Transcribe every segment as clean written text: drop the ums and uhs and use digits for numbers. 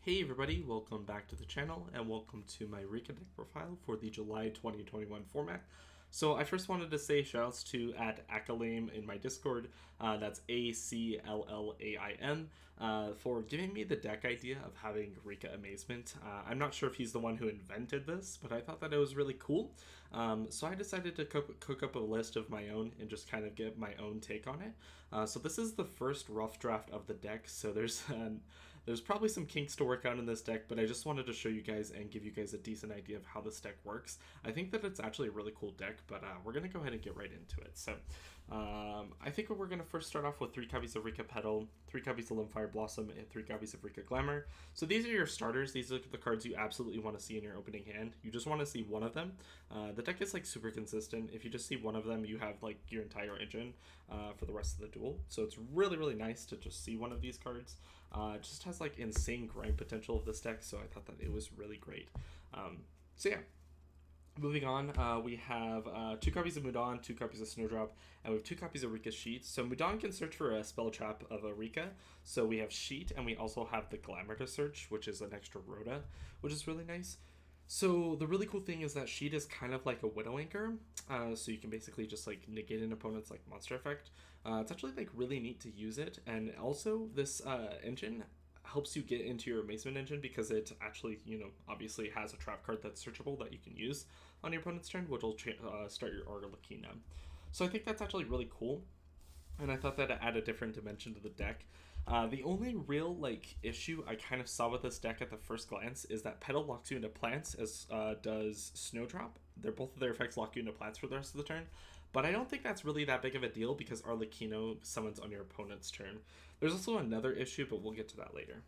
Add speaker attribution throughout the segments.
Speaker 1: Hey everybody, welcome back to the channel and welcome to my Rikka deck profile for the July 2021 format. So I first wanted to say shoutouts to at Acalaim in my Discord, that's ACLLAIM, for giving me the deck idea of having Rikka Amazement. I'm not sure if he's the one who invented this, but I thought that it was really cool. So I decided to cook up a list of my own and just kind of get my own take on it. So this is the first rough draft of the deck, so there's probably some kinks to work out in this deck, but I just wanted to show you guys and give you guys a decent idea of how this deck works. I think that it's actually a really cool deck, but we're going to go ahead and get right into it. So I think we're going to first start off with 3 copies of Rikka Petal, 3 copies of Limfire Blossom, and 3 copies of Rikka Glamour. So these are your starters. These are the cards you absolutely want to see in your opening hand. You just want to see one of them. The deck is like super consistent. If you just see one of them, you have like your entire engine for the rest of the duel. So it's really, really nice to just see one of these cards. It just has like insane grind potential of this deck, so I thought that it was really great. So yeah. Moving on, we have 2 copies of Mudan, 2 copies of Snowdrop, and we have 2 copies of Rikka Sheet. So Mudan can search for a spell trap of a Rikka. So we have Sheet, and we also have the Glamour to search, which is an extra Rhoda, which is really nice. So the really cool thing is that Sheet is kind of like a Widow Anchor, so you can basically just like negate an opponent's like monster effect. It's actually like really neat to use it, and also this engine helps you get into your Amazement engine because it actually, obviously has a trap card that's searchable that you can use on your opponent's turn, which will start your Arlecchino. So I think that's actually really cool, and I thought that it added a different dimension to the deck. The only real issue I kind of saw with this deck at the first glance is that Petal locks you into plants, as does Snowdrop. Both of their effects lock you into plants for the rest of the turn, but I don't think that's really that big of a deal because Arlecchino summons on your opponent's turn. There's also another issue, but we'll get to that later.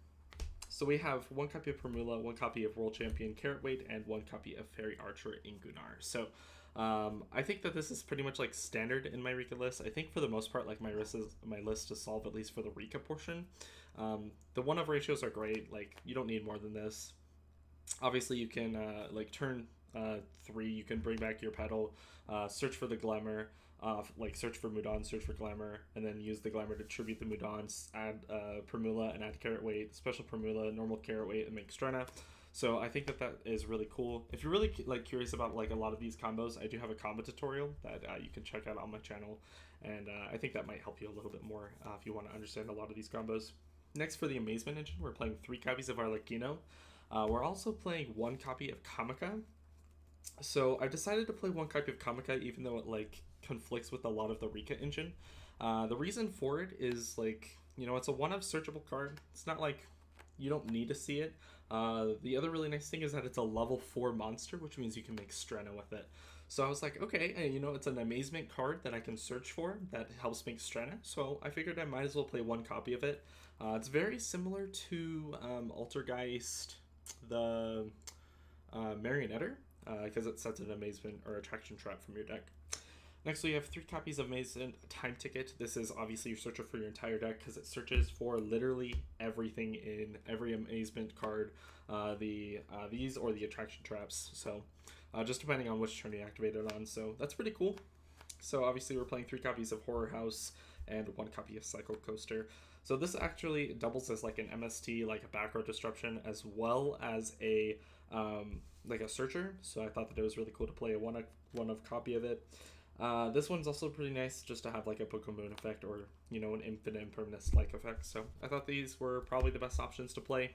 Speaker 1: So we have 1 copy of Primula, 1 copy of World Champion Carrot Weight, and 1 copy of Fairy Archer Ingunar. So I think that this is pretty much like standard in my Rikka list. I think for the most part, like my list is solved at least for the Rikka portion. The 1-of ratios are great. Like you don't need more than this. Obviously, you can turn 3, you can bring back your Petal, search for the Glamour, search for Mudan, search for Glamour, and then use the Glamour to tribute the Mudans, add Primula and add Carrot Weight, special Primula, normal Carrot Weight, and make Strena. So I think that is really cool. If you're really curious about a lot of these combos, I do have a combo tutorial that you can check out on my channel, and I think that might help you a little bit more if you want to understand a lot of these combos. Next, for the Amazement engine, we're playing 3 copies of Arlecchino. We're also playing 1 copy of Kamika. So I've decided to play 1 copy of Kamika, even though it conflicts with a lot of the Rikka engine. The reason for it is it's a 1-of searchable card. It's not like you don't need to see it. The other really nice thing is that it's a level 4 monster, which means you can make Strena with it. So I was like, okay, it's an Amazement card that I can search for that helps make Strena. So I figured I might as well play 1 copy of it. It's very similar to Altergeist, the Marionetter, because it sets an Amazement or Attraction Trap from your deck. Next, we have 3 copies of Amazement Time Ticket. This is obviously your searcher for your entire deck because it searches for literally everything in every Amazement card, these or the Attraction Traps. So just depending on which turn you activate it on. So that's pretty cool. So obviously we're playing 3 copies of Horror House and 1 copy of Cycle Coaster. So this actually doubles as an MST, a back row disruption, as well as a searcher. So I thought that it was really cool to play a 1-of copy of it. This one's also pretty nice just to have a Book of Moon effect or an Infinite Impermanence effect. So I thought these were probably the best options to play.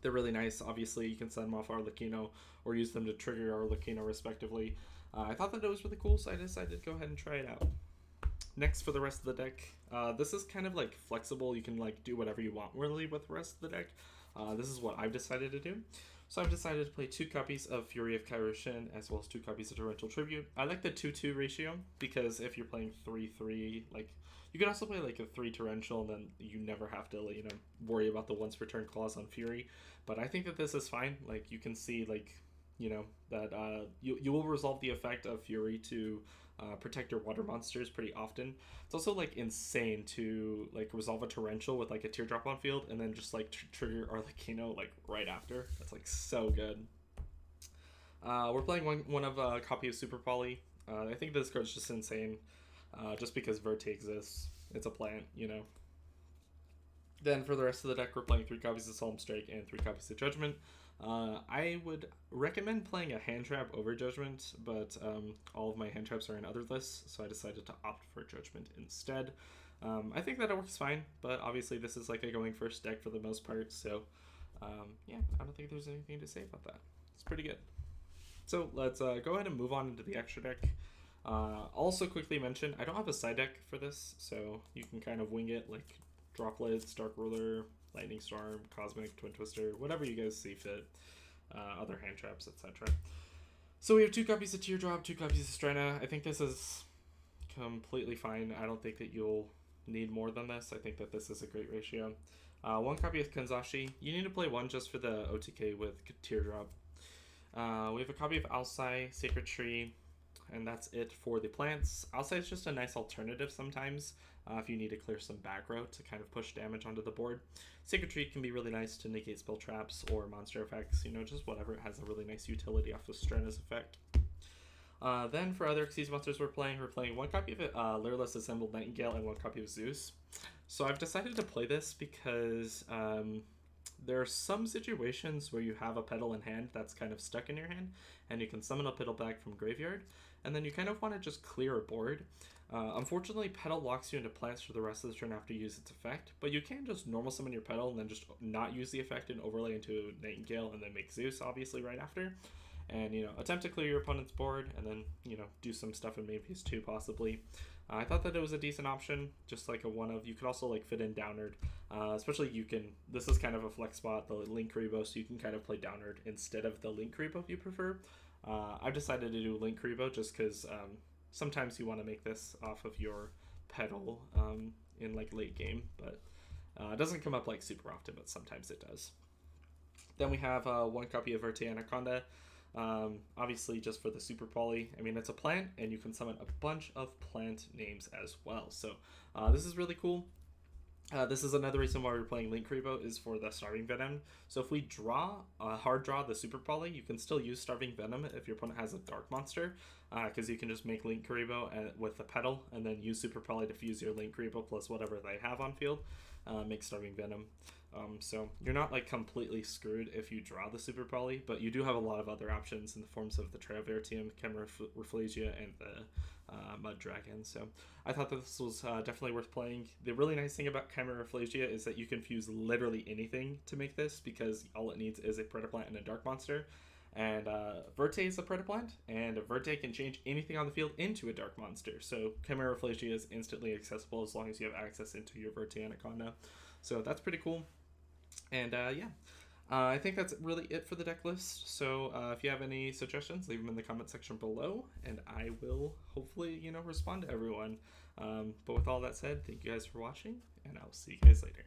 Speaker 1: They're really nice. Obviously, you can send them off Arlecchino or use them to trigger Arlecchino respectively. I thought that it was really cool, so I decided to go ahead and try it out. Next, for the rest of the deck, this is kind of flexible. You can do whatever you want really with the rest of the deck. This is what I've decided to do. So I've decided to play 2 copies of Fury of Kaioshin as well as 2 copies of Torrential Tribute. I like the 2-2 ratio because if you're playing 3-3, you can also play a 3 Torrential and then you never have to worry about the once per turn clause on Fury. But I think that this is fine. You can see that you will resolve the effect of Fury to protect your water monsters pretty often. It's also insane to resolve a torrential with a teardrop on field and then just trigger Arlecchino right after. That's so good. We're playing one of a copy of Super Poly. I think this card's just insane. Just because Verte exists. It's a plant, Then for the rest of the deck, we're playing 3 copies of Solemn Strike and 3 copies of Judgment. I would recommend playing a hand trap over Judgment, but all of my hand traps are in other lists, so I decided to opt for Judgment instead. I think that it works fine, but obviously this is like a going first deck for the most part, so yeah, I don't think there's anything to say about that. It's pretty good. So let's go ahead and move on into the extra deck. Also quickly mention, I don't have a side deck for this, so you can kind of wing it, like Droplets, Dark Ruler, Lightning Storm, Cosmic, Twin Twister, whatever you guys see fit, other hand traps, etc. So we have 2 copies of Teardrop, 2 copies of Strena. I think this is completely fine. I don't think that you'll need more than this. I think that this is a great ratio. 1 copy of Kanzashi. You need to play 1 just for the OTK with Teardrop. We have a copy of Alsai, Sacred Tree, and that's it for the plants. Alsai is just a nice alternative sometimes if you need to clear some back row to kind of push damage onto the board. Sacred Tree can be really nice to negate spell traps or monster effects, just whatever. It has a really nice utility off of Strena's effect. Then for other Xyz monsters we're playing 1 copy of Lyreless Assembled Nightingale and 1 copy of Zeus. So I've decided to play this because there are some situations where you have a pedal in hand that's kind of stuck in your hand, and you can summon a pedal back from graveyard, and then you kind of want to just clear a board. Unfortunately, pedal locks you into plants for the rest of the turn after you use its effect, but you can just normal summon your pedal and then just not use the effect and overlay into Nightingale and then make Zeus obviously right after. And, attempt to clear your opponent's board and then, do some stuff in main phase 2 possibly. I thought that it was a decent option, just like a one of. You could also like fit in Downard, especially this is kind of a flex spot, the Link Karibo, so you can kind of play Downard instead of the Link Karibo if you prefer. I've decided to do Link Karibo just because sometimes you want to make this off of your pedal in like late game, but it doesn't come up like super often, but sometimes it does. Then we have 1 copy of Verte Anaconda. Obviously just for the super poly. I mean, it's a plant and you can summon a bunch of plant names as well, so this is really cool. This is another reason why we're playing Link Karibo is for the Starving Venom. So if we hard draw the super poly, you can still use Starving Venom if your opponent has a dark monster, because you can just make Link Karibo with the pedal and then use super poly to fuse your Link Karibo plus whatever they have on field, make Starving Venom. So you're not like completely screwed if you draw the super poly, but you do have a lot of other options in the forms of the Travertium, Chimera Rafflesia, and the Mud Dragon. So I thought that this was definitely worth playing. The really nice thing about Chimera Rafflesia is that you can fuse literally anything to make this, because all it needs is a Predaplant and a Dark Monster. And Verte is a Predaplant, and Verte can change anything on the field into a Dark Monster. So Chimera Rafflesia is instantly accessible as long as you have access into your Verte Anaconda. So that's pretty cool. And I think that's really it for the deck list. So if you have any suggestions, leave them in the comment section below, and I will hopefully, respond to everyone. But with all that said, thank you guys for watching, and I'll see you guys later.